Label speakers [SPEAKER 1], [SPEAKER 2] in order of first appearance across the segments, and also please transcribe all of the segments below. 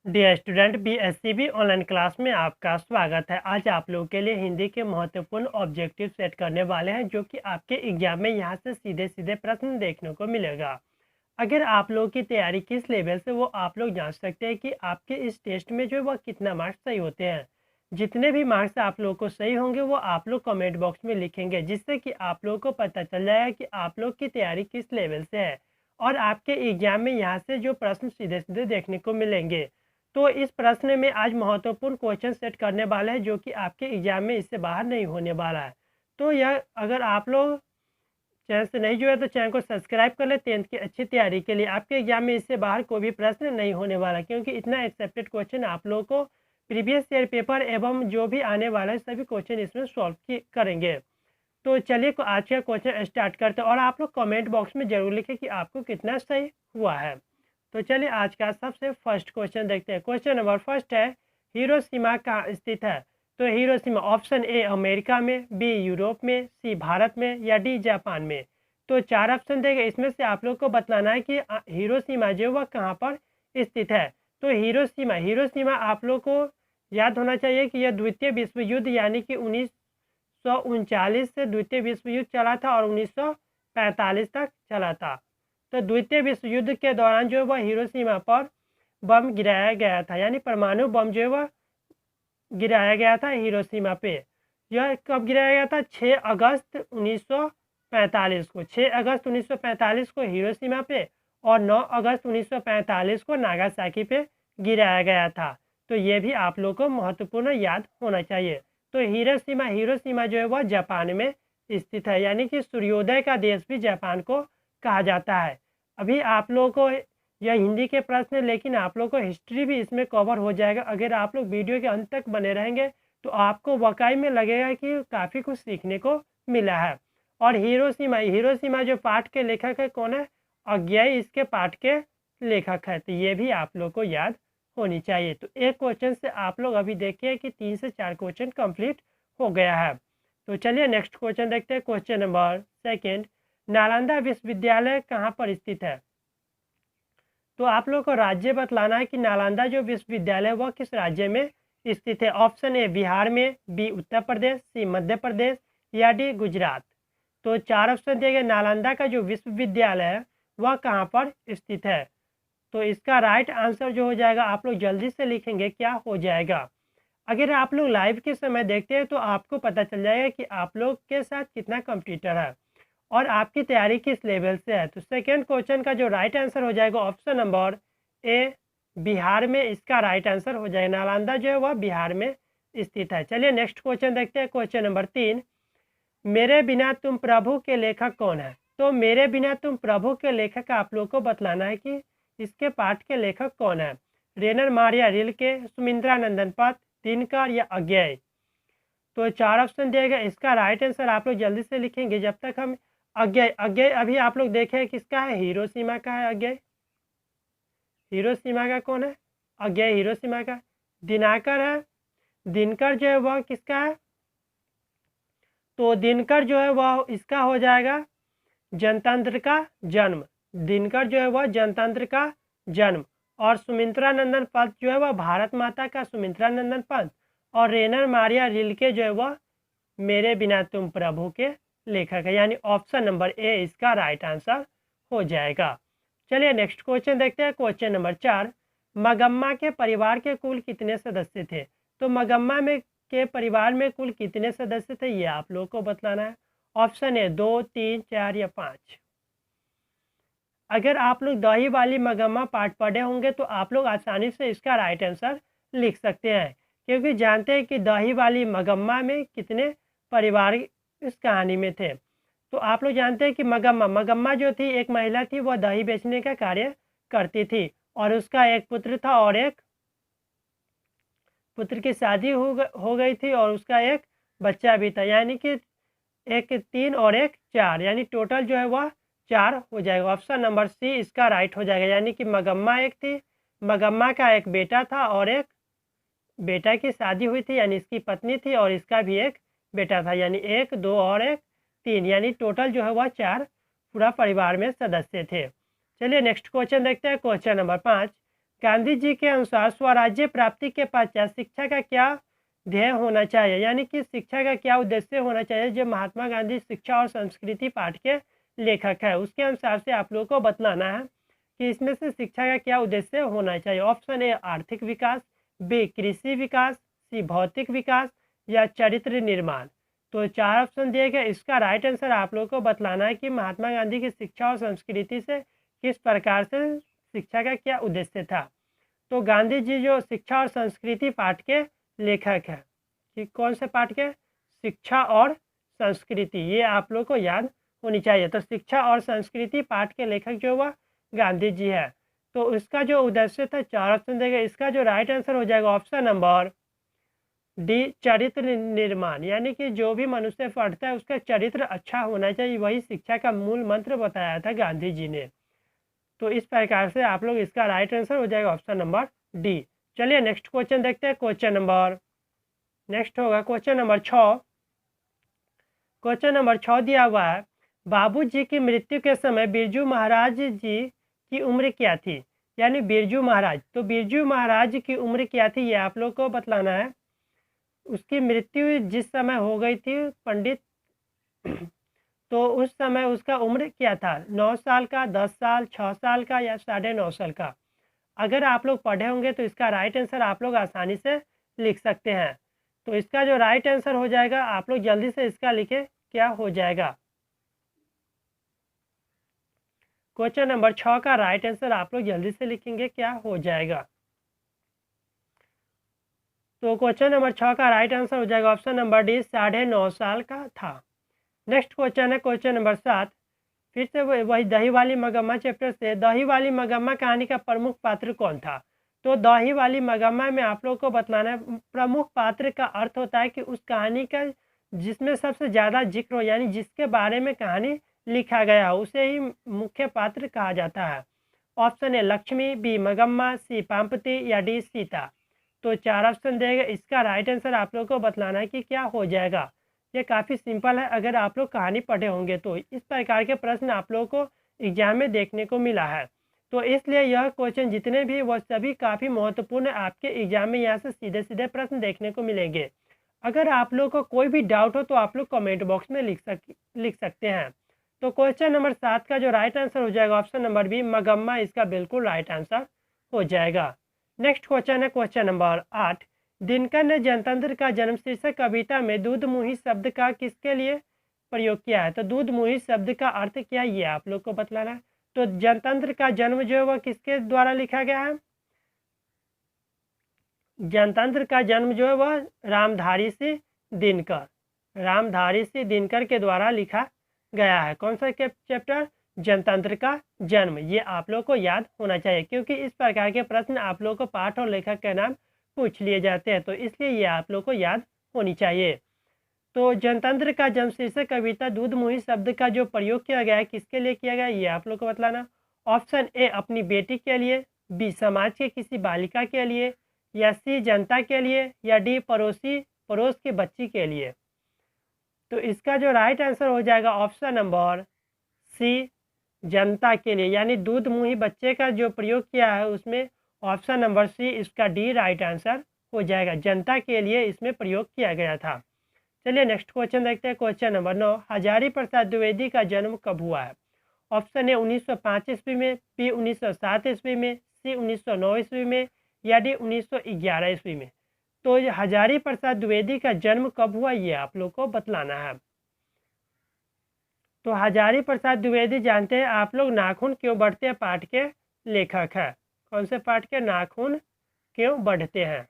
[SPEAKER 1] Dear student, बीएससीबी online class में आपका स्वागत है। आज आप लोगों के लिए हिंदी के महत्वपूर्ण ऑब्जेक्टिव सेट करने वाले हैं, जो कि आपके एग्जाम में यहाँ से सीधे सीधे प्रश्न देखने को मिलेगा। अगर आप लोगों की तैयारी किस लेवल से, वो आप लोग जान सकते हैं कि आपके इस टेस्ट में जो है वह कितना मार्क्स सही होते हैं। जितने भी मार्क्स आप लोगों को सही होंगे वो आप लोग कमेंट बॉक्स में लिखेंगे, जिससे कि आप लोगों को पता चल जाएगा कि आप लोग की तैयारी किस लेवल से है और आपके एग्जाम में यहाँ से जो प्रश्न सीधे सीधे देखने को मिलेंगे। तो इस प्रश्न में आज महत्वपूर्ण क्वेश्चन सेट करने वाले हैं, जो कि आपके एग्जाम में इससे बाहर नहीं होने वाला है। तो यह अगर आप लोग चैनल से नहीं जुड़े तो चैनल को सब्सक्राइब कर ले। 10th की अच्छी तैयारी के लिए आपके एग्जाम में इससे बाहर कोई भी प्रश्न नहीं होने वाला, क्योंकि इतना एक्सेप्टेड क्वेश्चन आप लोगों को प्रीवियस ईयर पेपर एवं जो भी आने वाला है सभी क्वेश्चन इसमें सॉल्व करेंगे। तो चलिए आज का क्वेश्चन स्टार्ट करते हैं और आप लोग कमेंट बॉक्स में जरूर लिखें कि आपको कितना सही हुआ है। तो चलिए आज का सबसे फर्स्ट क्वेश्चन देखते हैं। क्वेश्चन नंबर फर्स्ट है, हिरोशिमा कहाँ स्थित है? तो हिरोशिमा ऑप्शन ए अमेरिका में, बी यूरोप में, सी भारत में या डी जापान में। तो 4 ऑप्शन देगा, इसमें से आप लोग को बतलाना है कि हिरोशिमा जो वह कहाँ पर स्थित है। तो हिरोशिमा आप लोग को याद होना चाहिए कि यह द्वितीय विश्व युद्ध यानी कि 1939 से द्वितीय विश्व युद्ध चला था और 1945 तक चला था। तो द्वितीय विश्व युद्ध के दौरान जो है वह हिरोशिमा पर बम गिराया गया था, यानी परमाणु बम जो है वह गिराया गया था हिरोशिमा पे। यह कब गिराया गया था? 6 अगस्त 1945 को। 6 अगस्त 1945 को हिरोशिमा पे और 9 अगस्त 1945 को नागासाकी पे गिराया गया था। तो ये भी आप लोग को महत्वपूर्ण याद होना चाहिए। तो हिरोशिमा जो है वह जापान में स्थित है, यानी कि सूर्योदय का देश भी जापान को कहा जाता है। अभी आप लोगों को यह हिंदी के प्रश्न है, लेकिन आप लोग को हिस्ट्री भी इसमें कवर हो जाएगा। अगर आप लोग वीडियो के अंत तक बने रहेंगे तो आपको वाकई में लगेगा कि काफ़ी कुछ सीखने को मिला है। और हिरोशिमा जो पाठ के लेखक है कौन है? अज्ञेय इसके पाठ के लेखक है। तो ये भी आप लोग को याद होनी चाहिए। तो एक क्वेश्चन से आप लोग अभी देखिए कि 3 से 4 क्वेश्चन कंप्लीट हो गया है। तो चलिए नेक्स्ट क्वेश्चन देखते हैं। क्वेश्चन नंबर सेकेंड, नालंदा विश्वविद्यालय कहाँ पर स्थित है? तो आप लोग को राज्य बतलाना है कि नालंदा जो विश्वविद्यालय वह किस राज्य में स्थित है। ऑप्शन ए बिहार में, बी उत्तर प्रदेश, सी मध्य प्रदेश या डी गुजरात। तो 4 ऑप्शन दिए गए। नालंदा का जो विश्वविद्यालय है वह कहाँ पर स्थित है? तो इसका राइट आंसर जो हो जाएगा, आप लोग जल्दी से लिखेंगे, क्या हो जाएगा। अगर आप लोग लाइव के समय देखते हैं तो आपको पता चल जाएगा कि आप लोग के साथ कितना कंप्यूटर है और आपकी तैयारी किस लेवल से है। तो सेकेंड क्वेश्चन का जो राइट आंसर हो जाएगा ऑप्शन नंबर ए बिहार में, इसका राइट आंसर हो जाएगा। नालंदा जो है वह बिहार में स्थित है। चलिए नेक्स्ट क्वेश्चन देखते हैं। क्वेश्चन नंबर 3, मेरे बिना तुम प्रभु के लेखक कौन है? तो मेरे बिना तुम प्रभु के लेखक आप लोग को बतलाना है कि इसके पाठ के लेखक कौन है। रेनर मारिया रिल्के, सुमित्रा नंदन पंत, दिनकर या अज्ञेय। तो 4 ऑप्शन दिएगा, इसका राइट आंसर आप लोग जल्दी से लिखेंगे। जब तक हम अज्ञेय अभी आप लोग देखें किसका है? हिरोशिमा का है अज्ञेय। हिरोशिमा का कौन है? अज्ञेय हिरोशिमा का। दिनाकर है। दिनकर जो है वह किसका है? तो दिनकर जो है वह इसका हो जाएगा जनतंत्र का जन्म। दिनकर जो है वह जनतंत्र का जन्म। और सुमित्रा नंदन पंत जो है वह भारत माता का सुमित्रा नंदन पंत। और रेनर मारिया रिल्के जो है वह मेरे बिना तुम प्रभु के लेखक है, यानी ऑप्शन नंबर ए इसका राइट आंसर हो जाएगा। चलिए नेक्स्ट क्वेश्चन देखते हैं। क्वेश्चन नंबर 4, मगम्मा के परिवार के कुल कितने सदस्य थे? तो मगम्मा में के परिवार में कुल कितने सदस्य थे, ये आप लोग को बतलाना है। ऑप्शन है 2, 3, 4 या 5। अगर आप लोग दही वाली मगम्मा पाठ पढ़े होंगे तो आप लोग आसानी से इसका राइट आंसर लिख सकते हैं, क्योंकि जानते हैं कि दही वाली मगम्मा में कितने परिवार इस कहानी में थे। तो आप लोग जानते हैं कि मगम्मा जो थी एक महिला थी, वह दही बेचने का कार्य करती थी और उसका एक पुत्र था और एक पुत्र की शादी हो गई थी और उसका एक बच्चा भी था, यानी कि एक 3 और एक 4, यानी टोटल जो है वह 4 हो जाएगा। ऑप्शन नंबर सी इसका राइट हो जाएगा, यानी कि मगम्मा एक थी, मगम्मा का एक बेटा था और एक बेटा की शादी हुई थी, यानी इसकी पत्नी थी और इसका भी एक बेटा था, यानी 1, 2 और एक 3, यानी टोटल जो है वह 4 पूरा परिवार में सदस्य थे। चलिए नेक्स्ट क्वेश्चन देखते हैं। क्वेश्चन नंबर 5, गांधी जी के अनुसार स्वराज्य प्राप्ति के पश्चात शिक्षा का क्या ध्येय होना चाहिए, यानी कि शिक्षा का क्या उद्देश्य होना चाहिए। जो महात्मा गांधी शिक्षा और संस्कृति पाठ के लेखक है, उसके अनुसार से आप लोगों को बतलाना है कि इसमें से शिक्षा का क्या उद्देश्य होना चाहिए। ऑप्शन ए आर्थिक विकास, बी कृषि विकास, सी भौतिक विकास या चरित्र निर्माण। तो 4 ऑप्शन दिए गए, इसका राइट आंसर आप लोगों को बतलाना है कि महात्मा गांधी की शिक्षा और संस्कृति से किस प्रकार से शिक्षा का क्या उद्देश्य था। तो गांधी जी जो शिक्षा और संस्कृति पाठ के लेखक है, कि कौन से पाठ के, शिक्षा और संस्कृति, ये आप लोग को याद होनी चाहिए। तो शिक्षा और संस्कृति पाठ के लेखक जो हुआ गांधी जी है। तो इसका जो उद्देश्य था, 4 ऑप्शन देगा, इसका जो राइट आंसर हो जाएगा ऑप्शन नंबर डी चरित्र निर्माण, यानी कि जो भी मनुष्य पढ़ता है उसका चरित्र अच्छा होना चाहिए, वही शिक्षा का मूल मंत्र बताया था गांधी जी ने। तो इस प्रकार से आप लोग, इसका राइट आंसर हो जाएगा ऑप्शन नंबर डी। चलिए नेक्स्ट क्वेश्चन देखते हैं। नेक्स्ट होगा क्वेश्चन नंबर 6। क्वेश्चन नंबर 6 दिया हुआ है, बाबू जी की मृत्यु के समय बिरजू महाराज जी की उम्र क्या थी, यानी बिरजू महाराज। तो बिरजू महाराज की उम्र क्या थी, ये आप लोग को बतलाना है। उसकी मृत्यु जिस समय हो गई थी पंडित, तो उस समय उसका उम्र क्या था, 9 साल का, 10 साल, 6 साल का या 9.5 साल का। अगर आप लोग पढ़े होंगे तो इसका राइट आंसर आप लोग आसानी से लिख सकते हैं। तो इसका जो राइट आंसर हो जाएगा, आप लोग जल्दी से इसका लिखे, क्या हो जाएगा। क्वेश्चन नंबर 6 का राइट आंसर आप लोग जल्दी से लिखेंगे, क्या हो जाएगा। तो क्वेश्चन नंबर 6 का राइट आंसर हो जाएगा ऑप्शन नंबर डी, 9.5 साल का था। नेक्स्ट क्वेश्चन है क्वेश्चन नंबर 7। फिर से वही दही वाली मगम्मा चैप्टर से, दही वाली मगम्मा कहानी का प्रमुख पात्र कौन था। तो दही वाली मगम्मा में आप लोग को बतलाना है, प्रमुख पात्र का अर्थ होता है कि उस कहानी का जिसमें सबसे ज़्यादा जिक्र हो, यानी जिसके बारे में कहानी लिखा गया हो, उसे ही मुख्य पात्र कहा जाता है। ऑप्शन ए लक्ष्मी, बी मगम्मा, सी पाम्पति या डी सीता। तो 4 ऑप्शन देगा, इसका राइट आंसर आप लोग को बतलाना है कि क्या हो जाएगा। ये काफ़ी सिंपल है, अगर आप लोग कहानी पढ़े होंगे तो। इस प्रकार के प्रश्न आप लोगों को एग्जाम में देखने को मिला है, तो इसलिए यह क्वेश्चन जितने भी वह सभी काफ़ी महत्वपूर्ण है। आपके एग्जाम में यहाँ से सीधे सीधे प्रश्न देखने को मिलेंगे। अगर आप लोग को कोई भी डाउट हो तो आप लोग कमेंट बॉक्स में लिख सकते हैं। तो क्वेश्चन नंबर 7 का जो राइट आंसर हो जाएगा ऑप्शन नंबर बी मगम्मा, इसका बिल्कुल राइट आंसर हो जाएगा। नेक्स्ट क्वेश्चन है क्वेश्चन नंबर 8। दिनकर ने जनतंत्र का जन्म शीर्षक कविता में दूधमुही शब्द का किसके लिए प्रयोग किया है। तो दूधमुही शब्द का अर्थ क्या है, ये आप लोग को बतलाना है। तो जनतंत्र का जन्म जो है वह किसके द्वारा लिखा गया है, जनतंत्र का जन्म जो है वह रामधारी सिंह दिनकर के द्वारा लिखा गया है। कौन सा चैप्टर, जनतंत्र का जन्म। ये आप लोग को याद होना चाहिए, क्योंकि इस प्रकार के प्रश्न आप लोग को पाठ और लेखक के नाम पूछ लिए जाते हैं, तो इसलिए ये आप लोग को याद होनी चाहिए। तो जनतंत्र का जन्म शीर्षक कविता दूधमुही शब्द का जो प्रयोग किया गया है किसके लिए किया गया है, ये आप लोग को बतलाना। ऑप्शन ए अपनी बेटी के लिए, बी समाज के किसी बालिका के लिए, या सी जनता के लिए, या डी पड़ोस की बच्ची के लिए। तो इसका जो राइट आंसर हो जाएगा ऑप्शन नंबर सी, जनता के लिए, यानी दूधमुही बच्चे का जो प्रयोग किया है उसमें ऑप्शन नंबर सी, इसका डी राइट आंसर हो जाएगा। जनता के लिए इसमें प्रयोग किया गया था। चलिए नेक्स्ट क्वेश्चन देखते हैं। Question number 9। हजारी प्रसाद द्विवेदी का जन्म कब हुआ है। ऑप्शन ए 1905 ईस्वी में, बी 1907 ईस्वी में, सी 1909 ईस्वी में, या डी 1911 ईस्वी में। तो हजारी प्रसाद द्विवेदी का जन्म कब हुआ, ये आप लोग को बतलाना है। तो हजारी प्रसाद द्विवेदी जानते हैं आप लोग नाखून क्यों बढ़ते हैं पाठ के लेखक है। कौन से पाठ के, नाखून क्यों बढ़ते हैं।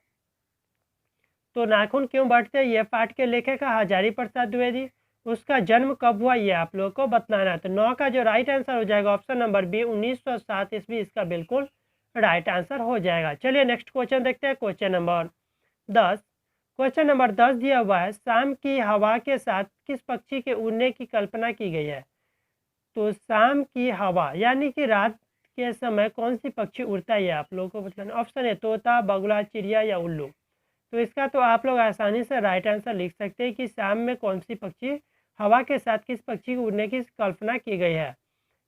[SPEAKER 1] तो नाखून क्यों बढ़ते हैं, ये पाठ के लेखक है हजारी प्रसाद द्विवेदी। उसका जन्म कब हुआ, ये आप लोग को बताना है। तो 9 का जो राइट आंसर हो जाएगा ऑप्शन नंबर बी 1907 ईस्वी, इसका बिल्कुल राइट आंसर हो जाएगा। चलिए नेक्स्ट क्वेश्चन देखते हैं। Question number 10। क्वेश्चन नंबर 10 दिया हुआ है, शाम की हवा के साथ किस पक्षी के उड़ने की कल्पना की गई है। तो शाम की हवा यानी कि रात के समय कौन सी पक्षी उड़ता है, ये आप लोगों को बताना। ऑप्शन है तोता, बगुला, चिड़िया या उल्लू। तो इसका तो आप लोग आसानी से राइट आंसर लिख सकते हैं कि शाम में कौन सी पक्षी, हवा के साथ किस पक्षी को उड़ने की कल्पना की गई है।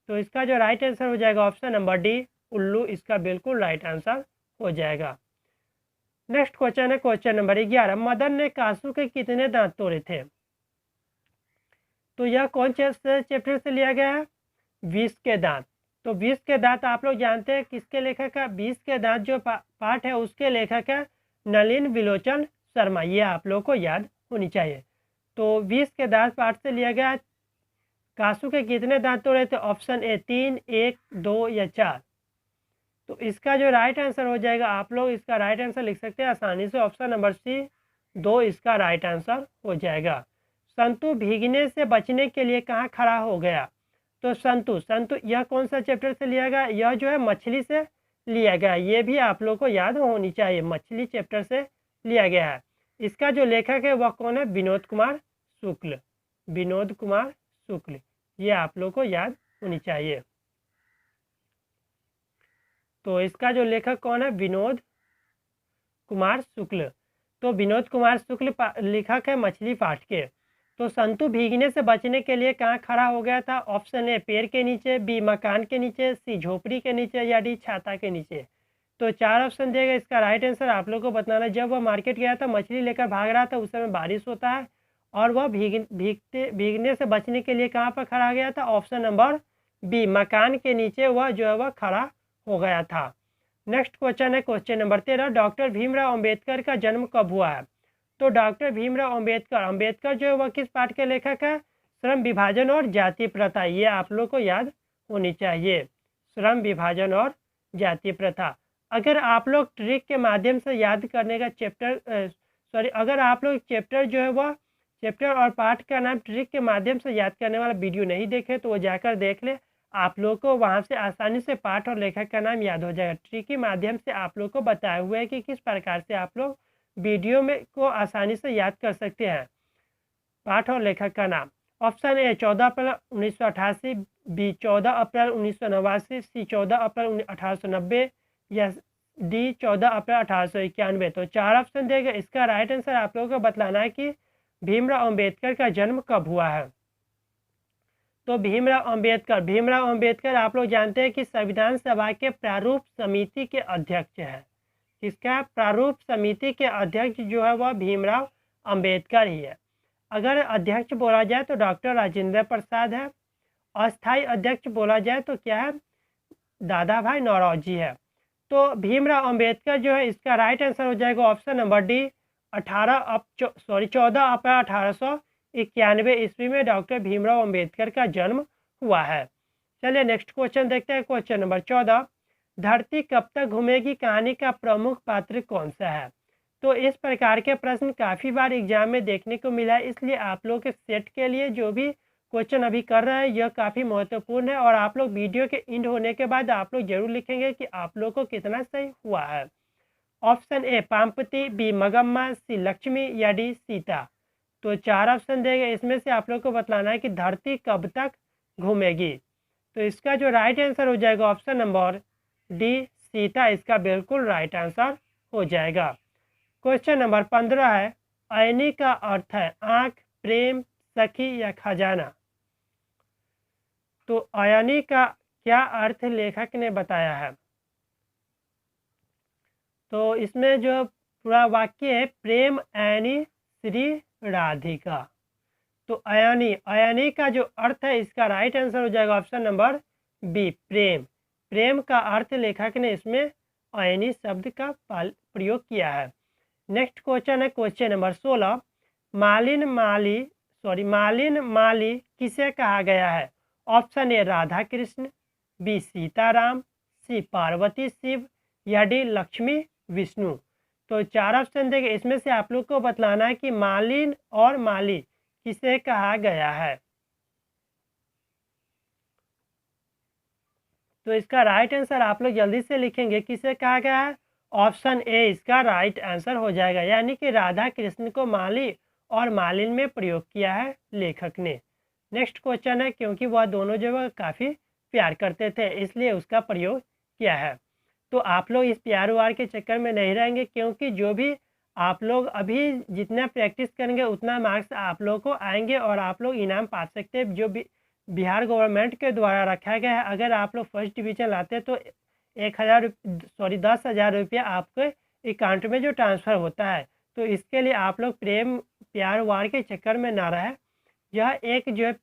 [SPEAKER 1] तो इसका जो राइट आंसर हो जाएगा ऑप्शन नंबर डी, उल्लू इसका बिल्कुल राइट आंसर हो जाएगा। नेक्स्ट क्वेश्चन है क्वेश्चन नंबर 11। मदन ने कासू के कितने दांत तोड़े थे? तो यह कौन से चैप्टर से लिया गया है? विष के दांत। तो विष के दांत आप लोग जानते हैं किसके लेखक है? विष के दांत जो पाठ है उसके लेखक है नलिन विलोचन शर्मा। ये आप लोग को याद होनी चाहिए। तो विष के दांत पाठ से लिया गया। कासू के कितने दांत तोड़े थे? ऑप्शन ए 3, 1, 2 या 4। तो इसका जो राइट आंसर हो जाएगा, आप लोग इसका राइट आंसर लिख सकते हैं आसानी से, ऑप्शन नंबर सी 2 इसका राइट आंसर हो जाएगा। संतु भीगने से बचने के लिए कहाँ खड़ा हो गया? तो संतु यह कौन सा चैप्टर से लिया गया? यह जो है मछली से लिया गया। ये भी आप लोग को याद होनी चाहिए, मछली चैप्टर से लिया गया है। इसका जो लेखक है वह कौन है? विनोद कुमार शुक्ल। विनोद कुमार शुक्ल, ये आप लोग को याद होनी चाहिए। तो इसका जो लेखक कौन है? विनोद कुमार शुक्ल। तो विनोद कुमार शुक्ल लेखक है मछली पाठ के। तो संतु भीगने से बचने के लिए कहाँ खड़ा हो गया था? ऑप्शन ए पेड़ के नीचे, बी मकान के नीचे, सी झोपड़ी के नीचे या डी छाता के नीचे। तो 4 ऑप्शन देगा। इसका राइट आंसर आप लोग को बताना। जब वह मार्केट गया था, मछली लेकर भाग रहा था, उस समय बारिश होता है और वह भीगने से बचने के लिए कहाँ पर खड़ा गया था? ऑप्शन नंबर बी मकान के नीचे वह जो है वह खड़ा हो गया था। नेक्स्ट क्वेश्चन है question number 13। Doctor Bhimrao Ambedkar का जन्म कब हुआ है? तो डॉक्टर भीमराव अंबेडकर जो है वह किस पाठ के लेखक है? श्रम विभाजन और जाति प्रथा। ये आप लोग को याद होनी चाहिए, श्रम विभाजन और जाति प्रथा। अगर आप लोग ट्रिक के माध्यम से याद करने का अगर आप लोग चैप्टर जो है वह चैप्टर और पाठ का नाम ट्रिक के माध्यम से याद करने वाला वीडियो नहीं देखे तो वो जाकर देख ले। आप लोग को वहाँ से आसानी से पाठ और लेखक का नाम याद हो जाएगा। ट्रिक के माध्यम से आप लोग को बताया हुआ है कि किस प्रकार से आप लोग वीडियो में को आसानी से याद कर सकते हैं पाठ और लेखक का नाम। ऑप्शन ए 14 अप्रैल 1988, बी 14 अप्रैल 1989, सी 14 अप्रैल 1890 या डी 14 अप्रैल 1891। तो 4 ऑप्शन देगा। इसका राइट आंसर आप लोगों को बतलाना है कि भीमराव अंबेडकर का जन्म कब हुआ है। तो भीमराव अंबेडकर आप लोग जानते हैं कि संविधान सभा के प्रारूप समिति के अध्यक्ष हैं। किसका? प्रारूप समिति के अध्यक्ष जो है वह भीमराव अंबेडकर ही है। अगर अध्यक्ष बोला जाए तो डॉक्टर राजेंद्र प्रसाद है। अस्थायी अध्यक्ष बोला जाए तो क्या है? दादा भाई नौरोजी है। तो भीमराव अंबेडकर जो है इसका राइट आंसर हो जाएगा ऑप्शन नंबर डी 14 अप्रैल 1891 ईस्वी में डॉक्टर भीमराव अंबेडकर का जन्म हुआ है। चलिए नेक्स्ट क्वेश्चन देखते हैं क्वेश्चन नंबर 14। धरती कब तक घूमेगी कहानी का प्रमुख पात्र कौन सा है? तो इस प्रकार के प्रश्न काफ़ी बार एग्जाम में देखने को मिला है, इसलिए आप लोग के सेट के लिए जो भी क्वेश्चन अभी कर रहे हैं यह काफ़ी महत्वपूर्ण है। और आप लोग वीडियो के एंड होने के बाद आप लोग जरूर लिखेंगे कि आप लोग को कितना सही हुआ है। ऑप्शन ए पामपति, बी मगम्मा, सी लक्ष्मी या डी सीता। तो 4 ऑप्शन देंगे, इसमें से आप लोग को बतलाना है कि धरती कब तक घूमेगी। तो इसका जो राइट आंसर हो जाएगा ऑप्शन नंबर डी सीता, इसका बिल्कुल राइट आंसर हो जाएगा। क्वेश्चन नंबर 15 है। अयनी का अर्थ है आँख, प्रेम, सखी या खजाना। तो अयनी का क्या अर्थ लेखक ने बताया है? तो इसमें जो पूरा वाक्य है प्रेम अयनी श्री राधिका। तो अयनी का जो अर्थ है इसका राइट आंसर हो जाएगा ऑप्शन नंबर बी प्रेम। प्रेम का अर्थ लेखक ने इसमें अयनी शब्द का प्रयोग किया है। नेक्स्ट क्वेश्चन है क्वेश्चन नंबर 16। मालिन माली किसे कहा गया है? Option A Radha Krishna, B Sitaram, C Parvati Shiva या डी लक्ष्मी विष्णु। तो 4 ऑप्शन देंगे, इसमें से आप लोग को बतलाना है कि मालिन और माली किसे कहा गया है। तो इसका राइट आंसर आप लोग जल्दी से लिखेंगे, किसे कहा गया है? ऑप्शन ए इसका राइट आंसर हो जाएगा, यानी कि राधा कृष्ण को माली और मालिन में प्रयोग किया है लेखक ने। नेक्स्ट क्वेश्चन है, क्योंकि वह दोनों जो है काफ़ी प्यार करते थे इसलिए उसका प्रयोग किया है। तो आप लोग इस प्यार वार के चक्कर में नहीं रहेंगे, क्योंकि जो भी आप लोग अभी जितना प्रैक्टिस करेंगे उतना मार्क्स आप लोग को आएंगे और आप लोग इनाम पा सकते हैं जो बिहार गवर्नमेंट के द्वारा रखा गया है। अगर आप लोग फर्स्ट डिवीज़न लाते हैं तो 10,000 10,000 रुपया आपके अकाउंट में जो ट्रांसफ़र होता है। तो इसके लिए आप लोग प्रेम प्यार वार के चक्कर में ना रहें। यह एक जो है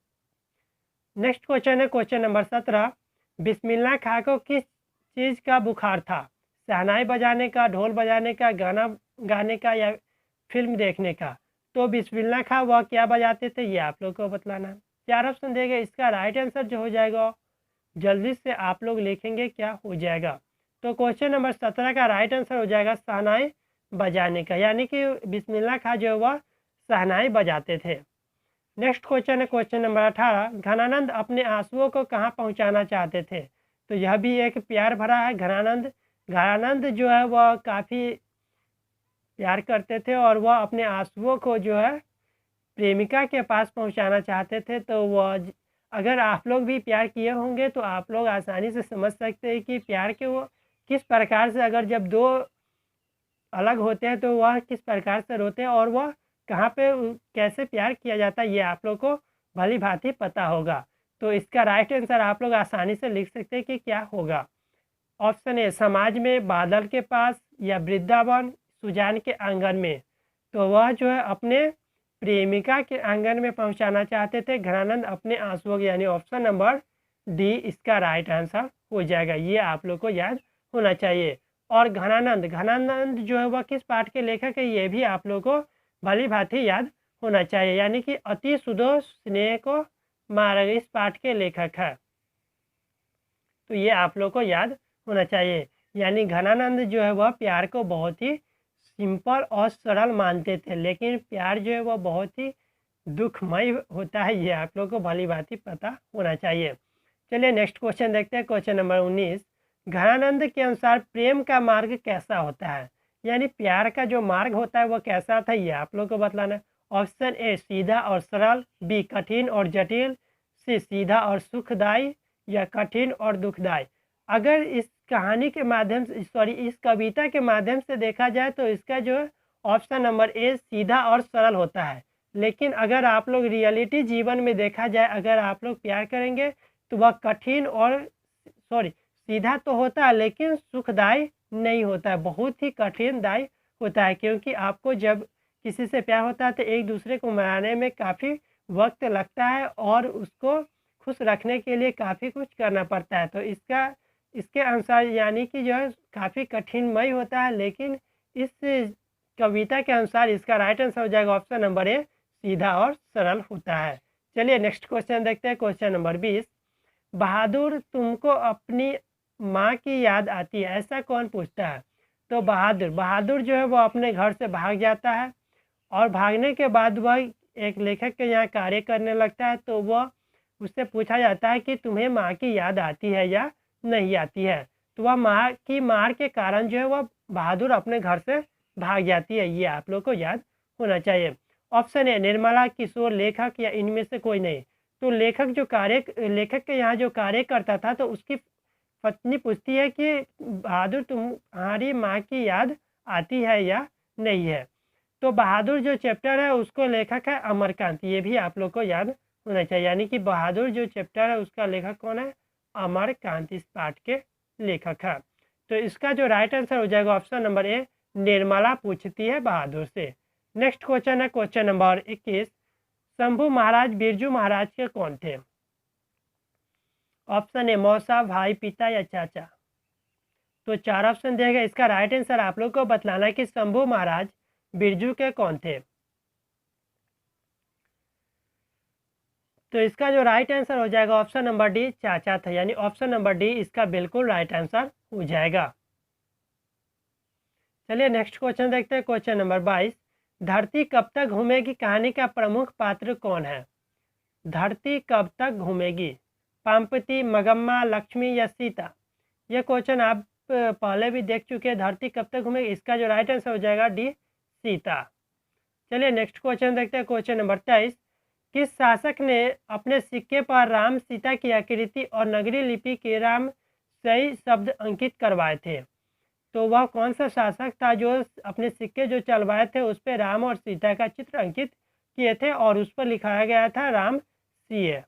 [SPEAKER 1] नेक्स्ट क्वेश्चन है, क्वेश्चन नंबर 17। बिस्मिल्लाह खां को किस चीज़ का बुखार था? शहनाई बजाने का, ढोल बजाने का, गाना गाने का या फिल्म देखने का? तो बिस्मिल्लाह खां वह क्या बजाते थे, ये आप लोग को बतलाना है। 4 ऑप्शन देंगे, इसका राइट आंसर जो हो जाएगा जल्दी से आप लोग लिखेंगे क्या हो जाएगा। तो क्वेश्चन नंबर 17 का राइट आंसर हो जाएगा शहनाई बजाने का, यानी कि बिस्मिल्लाह खां जो है वह शहनाई बजाते थे। नेक्स्ट क्वेश्चन है, क्वेश्चन नंबर 18। घनानंद अपने आंसुओं को कहाँ पहुँचाना चाहते थे? तो यह भी एक प्यार भरा है। घनानंद जो है वह काफ़ी प्यार करते थे और वह अपने आंसुओं को जो है प्रेमिका के पास पहुंचाना चाहते थे। तो वह अगर आप लोग भी प्यार किए होंगे तो आप लोग आसानी से समझ सकते हैं कि प्यार के वो किस प्रकार से, अगर जब दो अलग होते हैं तो वह किस प्रकार से रोते हैं और वह कहाँ पे कैसे प्यार किया जाता है, ये आप लोग को भली भांति पता होगा। तो इसका राइट आंसर आप लोग आसानी से लिख सकते हैं कि क्या होगा। ऑप्शन ए समाज में, बादल के पास या वृंदावन, सुजान के आंगन में। तो वह जो है अपने प्रेमिका के आंगन में पहुंचाना चाहते थे घनानंद अपने आंसुओं के, यानी ऑप्शन नंबर डी इसका राइट आंसर हो जाएगा। ये आप लोग को याद होना चाहिए। और घनानंद जो है वह किस पाठ के लेखक है, ये भी आप लोग को भली भांति याद होना चाहिए, यानी कि अति सुदो स्नेह को मार्ग इस पाठ के लेखक है। तो ये आप लोग को याद होना चाहिए। यानी घनानंद जो है वह प्यार को बहुत ही सिंपल और सरल मानते थे, लेकिन प्यार जो है वह बहुत ही दुखमय होता है, ये आप लोग को भली भांति पता होना चाहिए। चलिए नेक्स्ट क्वेश्चन देखते हैं, क्वेश्चन नंबर 19। घनानंद के अनुसार प्रेम का मार्ग कैसा होता है, यानी प्यार का जो मार्ग होता है वह कैसा था, ये आप लोग को बतलाना है। ऑप्शन ए सीधा और सरल, बी कठिन और जटिल, सी सीधा और सुखदायी या कठिन और दुखदायी। अगर इस कहानी के माध्यम से इस कविता के माध्यम से देखा जाए तो इसका जो है ऑप्शन नंबर ए सीधा और सरल होता है। लेकिन अगर आप लोग रियलिटी जीवन में देखा जाए, अगर आप लोग प्यार करेंगे तो वह कठिन और सीधा तो होता है लेकिन सुखदायी नहीं होता है, बहुत ही कठिनदायी होता है। क्योंकि आपको जब किसी से प्यार होता है तो एक दूसरे को मनाने में काफ़ी वक्त लगता है और उसको खुश रखने के लिए काफ़ी कुछ करना पड़ता है। तो इसके अनुसार यानी कि जो है काफ़ी कठिनमय होता है, लेकिन इस कविता के अनुसार इसका राइट आंसर हो जाएगा ऑप्शन नंबर ए सीधा और सरल होता है। चलिए नेक्स्ट क्वेश्चन देखते हैं, क्वेश्चन नंबर 20। बहादुर तुमको अपनी माँ की याद आती है, ऐसा कौन पूछता है? तो बहादुर जो है वो अपने घर से भाग जाता है और भागने के बाद वह एक लेखक के यहाँ कार्य करने लगता है। तो वह उससे पूछा जाता है कि तुम्हें माँ की याद आती है या नहीं आती है। तो वह माँ की मार के कारण जो है वह बहादुर अपने घर से भाग जाती है, ये आप लोग को याद होना चाहिए। ऑप्शन ए निर्मला, किशोर, लेखक या इनमें से कोई नहीं। तो लेखक के यहाँ जो कार्य करता था तो उसकी पत्नी पूछती है कि बहादुर तुम्हारी माँ की याद आती है या नहीं है। तो बहादुर जो चैप्टर है उसको लेखक है अमरकांत, ये भी आप लोग को याद होना चाहिए। यानी कि बहादुर जो चैप्टर है उसका लेखक कौन है? अमरकांत इस पाठ के लेखक है। तो इसका जो राइट आंसर हो जाएगा ऑप्शन नंबर ए निर्मला पूछती है बहादुर से। नेक्स्ट क्वेश्चन है क्वेश्चन नंबर 21। शंभू महाराज बिरजू महाराज के कौन थे? ऑप्शन ए मौसा, भाई, पिता या चाचा। तो 4 ऑप्शन दिया गया, इसका राइट आंसर आप लोग को बतलाना है कि शंभू महाराज बिरजू के कौन थे। तो इसका जो राइट आंसर हो जाएगा ऑप्शन नंबर डी चाचा था, यानी ऑप्शन नंबर डी इसका बिल्कुल राइट आंसर हो जाएगा। चलिए नेक्स्ट क्वेश्चन देखते हैं, क्वेश्चन नंबर 22। धरती कब तक घूमेगी कहानी का प्रमुख पात्र कौन है? धरती कब तक घूमेगी, पाम्पति, मगम्मा, लक्ष्मी या सीता? यह क्वेश्चन आप पहले भी देख चुके हैं। धरती कब तक घूमेगी, इसका जो राइट आंसर हो जाएगा डी सीता। चलिए नेक्स्ट क्वेश्चन देखते हैं, क्वेश्चन नंबर 23। किस शासक ने अपने सिक्के पर राम सीता की आकृति और नगरी लिपि के राम सही शब्द अंकित करवाए थे? तो वह कौन सा शासक था जो अपने सिक्के जो चलवाए थे उस पर राम और सीता का चित्र अंकित किए थे और उस पर लिखाया गया था राम सीए?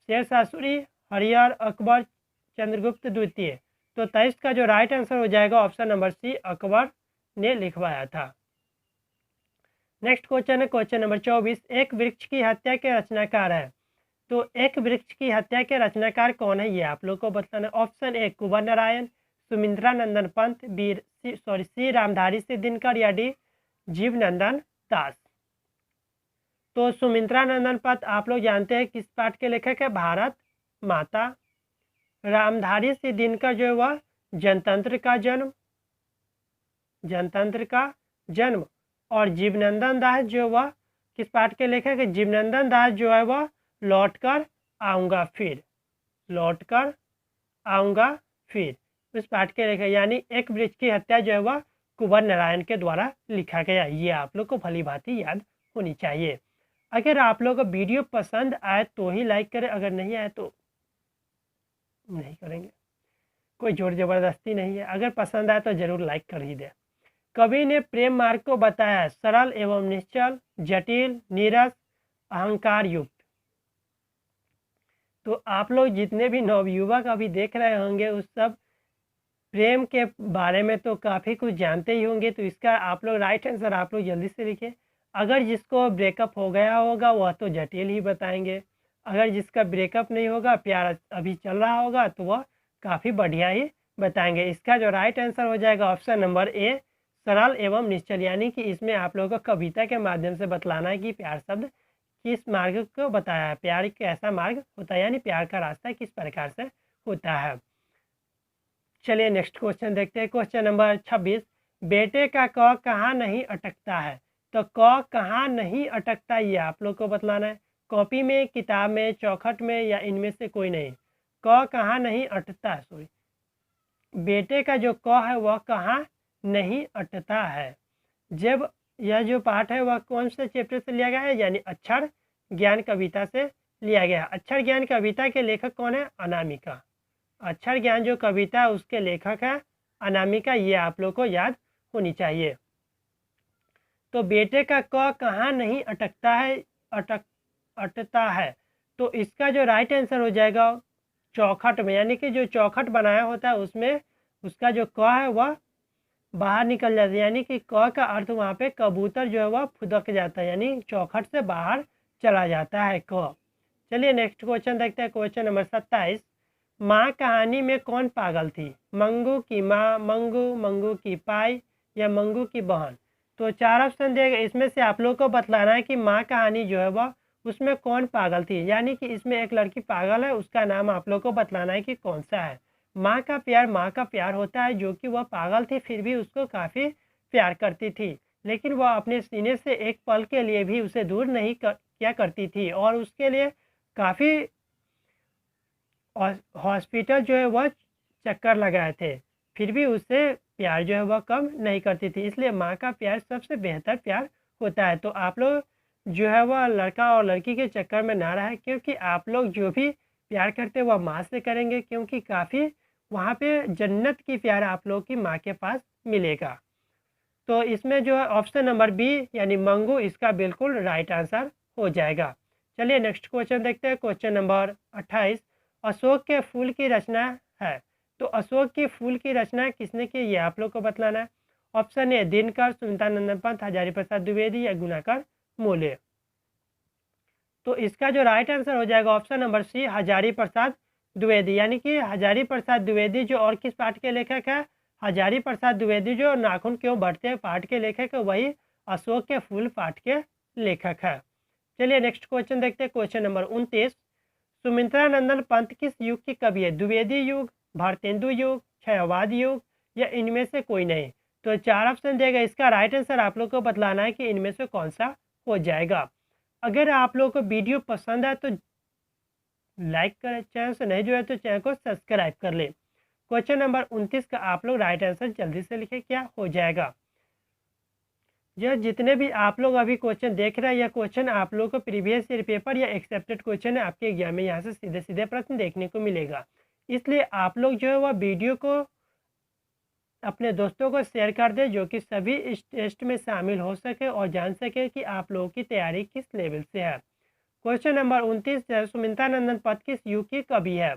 [SPEAKER 1] शेरशाह सूरी, हरिहर, अकबर, चंद्रगुप्त द्वितीय। तो 23 का जो राइट आंसर हो जाएगा ऑप्शन नंबर सी, अकबर ने लिखवाया था। नेक्स्ट क्वेश्चन है क्वेश्चन नंबर 24, एक वृक्ष की हत्या के रचनाकार है। तो एक वृक्ष की हत्या के रचनाकार कौन है, ये आप लोग को बताना। ऑप्शन ए कुंवर नारायण, सुमित्रा नंदन पंत, सी रामधारी सिंह दिनकर, या डी जीवनंदन दास। तो सुमित्रा नंदन पंत आप लोग जानते हैं किस पाठ के लेखक है, भारत माता। रामधारी सिंह दिनकर जो है वह जनतंत्र का जन्म, और जीवनंदन दास जो वह किस पाठ के लेखक है, जीवनंदन दास जो है वह लौट कर आऊँगा फिर उस पाठ के लेखक, यानी एक वृक्ष की हत्या जो है वह कुंवर नारायण के द्वारा लिखा गया। ये आप लोग को भली भांति याद होनी चाहिए। अगर आप लोग को वीडियो पसंद आए तो ही लाइक करें, अगर नहीं आए तो नहीं करेंगे, कोई जोर जबरदस्ती नहीं है। अगर पसंद आए तो जरूर लाइक कर ही दें। कवि ने प्रेम मार्ग को बताया सरल एवं निश्चल, जटिल, नीरस, अहंकार युक्त। तो आप लोग जितने भी नवयुवक अभी देख रहे होंगे उस सब प्रेम के बारे में तो काफ़ी कुछ जानते ही होंगे। तो इसका आप लोग राइट आंसर आप लोग जल्दी से लिखें। अगर जिसको ब्रेकअप हो गया होगा वह तो जटिल ही बताएंगे, अगर जिसका ब्रेकअप नहीं होगा, प्यार अभी चल रहा होगा, तो वह काफ़ी बढ़िया ही बताएंगे। इसका जो राइट आंसर हो जाएगा ऑप्शन नंबर ए, सरल एवं निश्चल, यानी कि इसमें आप लोगों को कविता के माध्यम से बतलाना है कि प्यार शब्द किस मार्ग को बताया है, प्यार कैसा मार्ग होता है, यानी प्यार का रास्ता किस प्रकार से होता है। चलिए नेक्स्ट क्वेश्चन देखते हैं। क्वेश्चन नंबर 26, बेटे का क कहाँ नहीं अटकता है। तो क कहाँ नहीं अटकता ये आप लोग को बतलाना है। कॉपी में, किताब में, चौखट में, या इनमें से कोई नहीं। क कहाँ नहीं अटकता, सॉरी, बेटे का जो क है वह कहाँ नहीं अटता है। जब यह जो पाठ है वह कौन से चैप्टर से लिया गया है, यानी अक्षर ज्ञान कविता से लिया गया है। अक्षर ज्ञान कविता के लेखक कौन है, अनामिका। अक्षर ज्ञान जो कविता है उसके लेखक है अनामिका, ये आप लोग को याद होनी चाहिए। तो बेटे का क कहाँ नहीं अटकता है, अटता है, तो इसका जो राइट आंसर हो जाएगा चौखट में, यानी कि जो चौखट बनाया होता है उसमें उसका जो क है वह बाहर निकल जाता है, यानी कि क का अर्थ वहाँ पे कबूतर जो है वह फुदक जाता है, यानी चौखट से बाहर चला जाता है क। चलिए नेक्स्ट क्वेश्चन देखते हैं। क्वेश्चन नंबर 27, माँ कहानी में कौन पागल थी, मंगू की माँ, मंगू, मंगू की पाई, या मंगू की बहन। तो 4 ऑप्शन दिए गए, इसमें से आप लोग को बतलाना है कि माँ कहानी जो है वह उसमें कौन पागल थी, यानी कि इसमें एक लड़की पागल है, उसका नाम आप लोग को बतलाना है कि कौन सा है। माँ का प्यार होता है, जो कि वह पागल थी फिर भी उसको काफ़ी प्यार करती थी, लेकिन वह अपने सीने से एक पल के लिए भी उसे दूर नहीं किया करती थी, और उसके लिए काफ़ी हॉस्पिटल जो है वह चक्कर लगाए थे, फिर भी उससे प्यार जो है वह कम नहीं करती थी। इसलिए माँ का प्यार सबसे बेहतर प्यार होता है। तो आप लोग जो है वह लड़का और लड़की के चक्कर में ना रहे, क्योंकि आप लोग जो भी प्यार करते हैं वह माँ से करेंगे, क्योंकि काफ़ी वहाँ पे जन्नत की प्यार आप लोग की माँ के पास मिलेगा। तो इसमें जो है ऑप्शन नंबर बी यानी मंगू इसका बिल्कुल राइट आंसर हो जाएगा। चलिए नेक्स्ट क्वेश्चन देखते हैं। क्वेश्चन नंबर 28, अशोक के फूल की रचना है। तो अशोक के फूल की रचना किसने की, ये आप लोग को बतलाना है। ऑप्शन ए दिनकर, सुमित्रा पंत, हजारी प्रसाद द्विवेदी, या गुणाकर मोले। तो इसका जो राइट आंसर हो जाएगा option number C, Hazari Prasad Dwivedi, यानी कि हजारी प्रसाद द्विवेदी जो और किस पाठ के लेखक है, हजारी प्रसाद द्विवेदी जो नाखून क्यों बढ़ते हैं पाठ के लेखक है, वही अशोक के फूल पाठ के लेखक है। चलिए नेक्स्ट क्वेश्चन देखते हैं। क्वेश्चन नंबर 29, सुमित्रा नंदन पंत किस युग की कवि है, द्विवेदी युग, भारतेंदु युग, क्षयवाद युग, या इनमें से कोई नहीं। तो 4 ऑप्शन देगा, इसका राइट आंसर आप लोग को बतलाना है कि इनमें से कौन सा हो जाएगा। अगर आप लोग को वीडियो पसंद है तो लाइक करें, चैनल से नहीं जुड़े तो चैनल को सब्सक्राइब कर ले। क्वेश्चन नंबर 29 का आप लोग राइट आंसर जल्दी से लिखें, क्या हो जाएगा। यह जितने भी आप लोग अभी क्वेश्चन देख रहे हैं, यह क्वेश्चन आप लोग को प्रीवियस ईयर पेपर या एक्सेप्टेड क्वेश्चन है आपके एग्जाम में, यहाँ से सीधे सीधे प्रश्न देखने को मिलेगा। इसलिए आप लोग जो है वह वीडियो को अपने दोस्तों को शेयर कर दें, जो कि सभी इस टेस्ट में शामिल हो सके और जान सके कि आप लोगों की तैयारी किस लेवल से है। क्वेश्चन नंबर 29, सुमित्रा नंदन पंत किस युग की कवि है।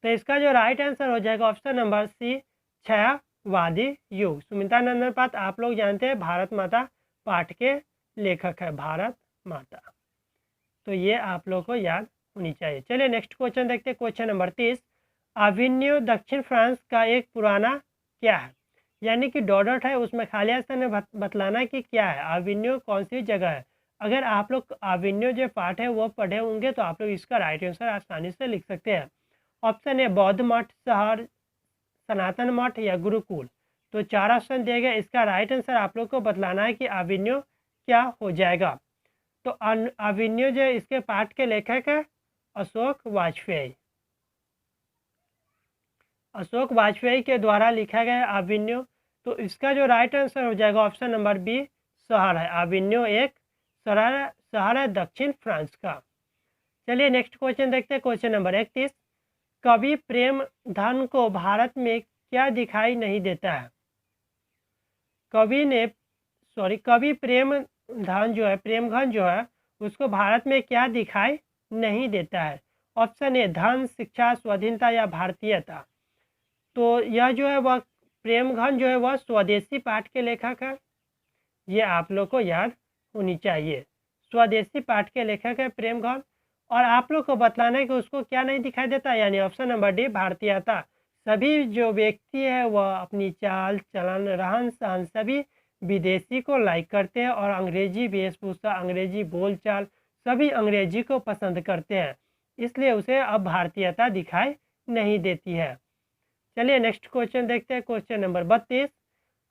[SPEAKER 1] तो इसका जो राइट आंसर हो जाएगा ऑप्शन नंबर सी, छायावादी युग। सुमित्रा नंदन पाठ आप लोग जानते हैं भारत माता पाठ के लेखक है, भारत माता। तो ये आप लोग को याद होनी चाहिए। चलिए नेक्स्ट क्वेश्चन देखते हैं, क्वेश्चन नंबर 30। अविन्यो दक्षिण फ्रांस का एक पुराना क्या है? यानी कि डॉडट है, उसमें खाली स्थान में बतलाना कि क्या है, अविन्यो कौन सी जगह है। अगर आप लोग अविन्यो जो पाठ है वो पढ़े होंगे तो आप लोग इसका राइट आंसर आसानी से लिख सकते हैं। ऑप्शन ए बौद्ध मठ, शहर, सनातन मठ या गुरुकुल। तो 4 ऑप्शन दिए गए, इसका राइट आंसर आप लोग को बतलाना है कि अविन्यो क्या हो जाएगा। तो अविन्यो जो इसके पाठ के लेखक है अशोक वाजपेयी। अशोक वाजपेयी के द्वारा लिखा गया अविन्यो। तो इसका जो राइट आंसर हो जाएगा ऑप्शन नंबर बी, शहर है। अविन्यो एक शहर है दक्षिण फ्रांस का। चलिए नेक्स्ट क्वेश्चन देखते हैं, क्वेश्चन नंबर 31। कवि प्रेमधन को भारत में क्या दिखाई नहीं देता है? कवि प्रेमधन जो है, प्रेमधन जो है उसको भारत में क्या दिखाई नहीं देता है? ऑप्शन ए धन, शिक्षा, स्वाधीनता या भारतीयता। तो यह जो है वह प्रेमधन जो है वह स्वदेशी पाठ के लेखक है, ये आप लोग को याद होनी चाहिए। स्वदेशी पाठ के लेखक है प्रेमधन। और आप लोग को बतलाना है कि उसको क्या नहीं दिखाई देता, यानी ऑप्शन नंबर डी, भारतीयता। सभी जो व्यक्ति है वह अपनी चाल चलन रहन सहन सभी विदेशी को लाइक करते हैं और अंग्रेजी वेशभूषा, अंग्रेजी बोलचाल सभी अंग्रेजी को पसंद करते हैं, इसलिए उसे अब भारतीयता दिखाई नहीं देती है। चलिए नेक्स्ट क्वेश्चन देखते हैं, क्वेश्चन नंबर 32।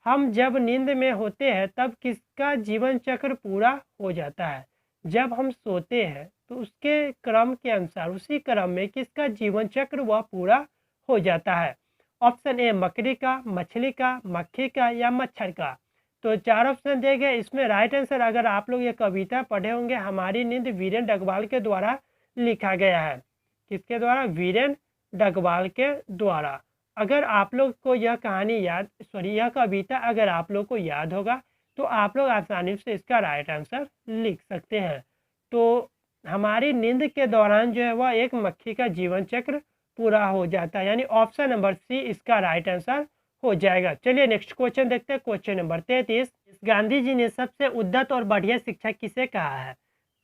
[SPEAKER 1] हम जब नींद में होते हैं तब किसका जीवन चक्र पूरा हो जाता है? जब हम सोते हैं तो उसके क्रम के अनुसार, उसी क्रम में किसका जीवन चक्र वह पूरा हो जाता है? ऑप्शन ए मकड़ी का, मछली का, मक्खी का या मच्छर का। तो 4 ऑप्शन दिए गए, इसमें राइट आंसर अगर आप लोग ये कविता पढ़े होंगे, हमारी नींद वीरेन डगवाल के द्वारा लिखा गया है। किसके द्वारा? वीरेन डगवाल के द्वारा। अगर आप लोग को यह कहानी यह कविता अगर आप लोग को याद होगा तो आप लोग आसानी से इसका राइट आंसर लिख सकते हैं। तो हमारी नींद के दौरान जो है वह एक मक्खी का जीवन चक्र पूरा हो जाता है, यानी ऑप्शन नंबर सी इसका राइट आंसर हो जाएगा। चलिए नेक्स्ट क्वेश्चन देखते हैं, क्वेश्चन नंबर 33। गांधी जी ने सबसे उद्यत और बढ़िया शिक्षा किसे कहा है?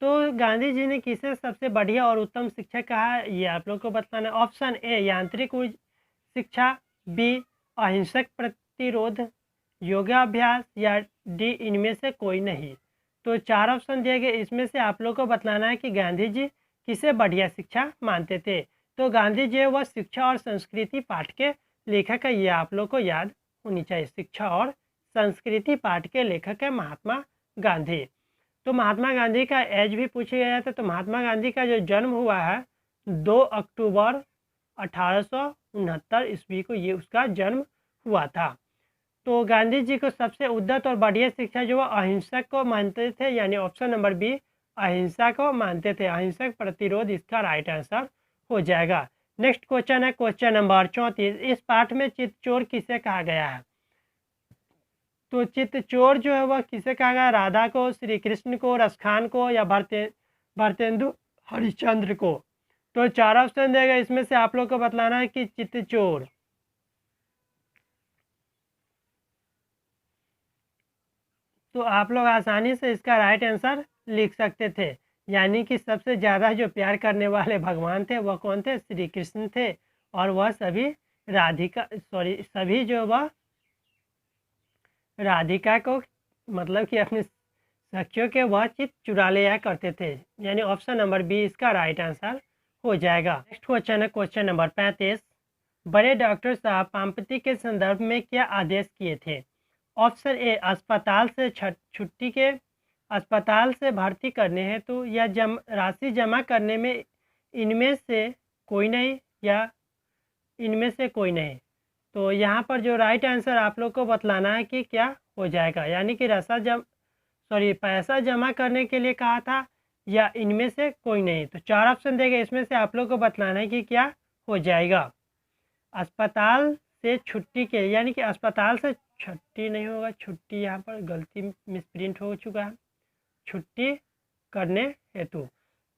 [SPEAKER 1] तो गांधी जी ने किसे सबसे बढ़िया और उत्तम शिक्षा कहा है, ये आप लोग को बताना है। ऑप्शन ए यांत्रिक शिक्षा, बी अहिंसक प्रतिरोध, योगाभ्यास या डी इनमें से कोई नहीं। तो 4 ऑप्शन दिए गए, इसमें से आप लोग को बतलाना है कि गांधी जी किसे बढ़िया शिक्षा मानते थे। तो गांधी जी वह शिक्षा और संस्कृति पाठ के लेखक है, ये आप लोग को याद होनी चाहिए। शिक्षा और संस्कृति पाठ के लेखक है महात्मा गांधी। तो महात्मा गांधी का एज भी पूछा गया था। तो महात्मा गांधी का जो जन्म हुआ है 2 अक्टूबर 1869 ईस्वी को ये उसका जन्म हुआ था। तो गांधी जी को सबसे उद्यत और बढ़िया शिक्षा जो अहिंसक को मानते थे, यानी ऑप्शन नंबर बी अहिंसा को मानते थे। अहिंसक प्रतिरोध इसका राइट आंसर हो जाएगा। नेक्स्ट क्वेश्चन है क्वेश्चन नंबर 34। इस पाठ में चित्तचोर किसे कहा गया है? तो चित्तचोर जो है वह किसे कहा गया? राधा को, श्री कृष्ण को, रसखान को या भारतेंदु हरिश्चंद्र को। तो 4 ऑप्शन देगा, इसमें से आप लोग को बतलाना है कि चित्तचोर। तो आप लोग आसानी से इसका राइट आंसर लिख सकते थे, यानी कि सबसे ज़्यादा जो प्यार करने वाले भगवान थे वह कौन थे? श्री कृष्ण थे। और वह सभी जो वह राधिका को मतलब कि अपने सखियों के वह चित्त चुरा लिया करते थे, यानी ऑप्शन नंबर बी इसका राइट आंसर हो जाएगा। नेक्स्ट क्वेश्चन है क्वेश्चन नंबर 35। बड़े डॉक्टर साहब पामपति के संदर्भ में क्या आदेश किए थे? ऑप्शन ए अस्पताल से छुट्टी के, अस्पताल से भर्ती करने हेतु या राशि जमा करने में इनमें से कोई नहीं या इनमें से कोई नहीं। तो यहाँ पर जो राइट आंसर आप लोग को बतलाना है कि क्या हो जाएगा, यानी कि पैसा जमा करने के लिए कहा था या इनमें से कोई नहीं। तो 4 ऑप्शन देगा, इसमें से आप लोग को बतलाना है कि क्या हो जाएगा। अस्पताल से छुट्टी के, यानी कि अस्पताल से छुट्टी नहीं होगा, छुट्टी यहाँ पर गलती मिसप्रिंट हो चुका है, छुट्टी करने हेतु।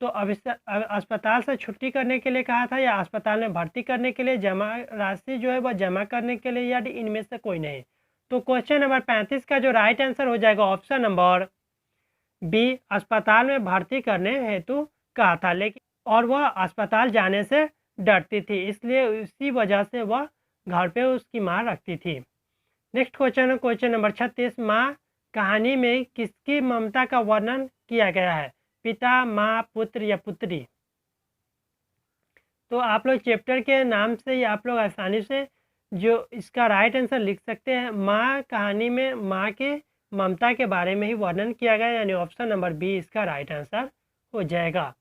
[SPEAKER 1] तो अब इस अस्पताल से छुट्टी करने के लिए कहा था या अस्पताल में भर्ती करने के लिए, जमा राशि जो है वह जमा करने के लिए, या इनमें से कोई नहीं। तो क्वेश्चन नंबर 35 का जो राइट आंसर हो जाएगा ऑप्शन नंबर बी, अस्पताल में भर्ती करने हेतु कहा था, लेकिन और वह अस्पताल जाने से डरती थी, इसलिए इसी वजह से वह घर पे उसकी माँ रखती थी। नेक्स्ट क्वेश्चन है क्वेश्चन नंबर 36, माँ कहानी में किसकी ममता का वर्णन किया गया है, पिता, माँ, पुत्र या पुत्री। तो आप लोग चैप्टर के नाम से ही आप लोग आसानी से जो इसका राइट आंसर लिख सकते हैं। माँ कहानी में माँ के ममता के बारे में ही वर्णन किया गया, यानी ऑप्शन नंबर बी इसका राइट आंसर हो जाएगा।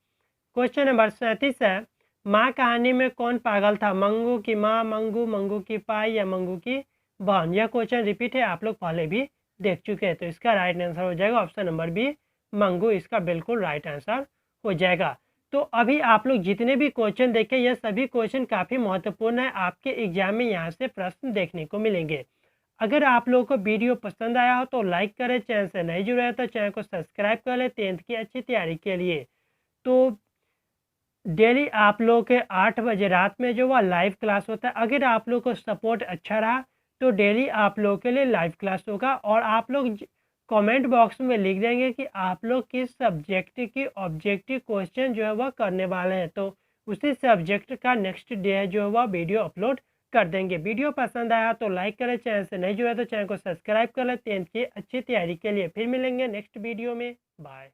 [SPEAKER 1] क्वेश्चन नंबर 37 है, माँ कहानी में कौन पागल था, मंगू की माँ, मंगू, मंगू की पाई या मंगू की बहन। यह क्वेश्चन रिपीट है, आप लोग पहले भी देख चुके हैं। तो इसका राइट आंसर हो जाएगा ऑप्शन नंबर बी, मंगू इसका बिल्कुल राइट आंसर हो जाएगा। तो अभी आप लोग जितने भी क्वेश्चन देखे, यह सभी क्वेश्चन काफ़ी महत्वपूर्ण है, आपके एग्जाम में यहाँ से प्रश्न देखने को मिलेंगे। अगर आप लोगों को वीडियो पसंद आया हो तो लाइक करें, चैनल से नहीं जुड़े हैं तो चैनल को सब्सक्राइब कर लें 10th की अच्छी तैयारी के लिए। तो डेली आप लोग के 8 बजे रात में जो वह लाइव क्लास होता है, अगर आप लोग को सपोर्ट अच्छा रहा तो डेली आप लोग के लिए लाइव क्लास होगा, और आप लोग कमेंट बॉक्स में लिख देंगे कि आप लोग किस सब्जेक्ट की ऑब्जेक्टिव क्वेश्चन जो है वह करने वाले हैं, तो उसी सब्जेक्ट का नेक्स्ट डे है जो है वह वीडियो अपलोड कर देंगे। वीडियो पसंद आया तो लाइक करें, चैनल से नहीं जुड़ा तो चैनल को सब्सक्राइब कर लें 10th की अच्छी तैयारी के लिए। फिर मिलेंगे नेक्स्ट वीडियो में, बाय।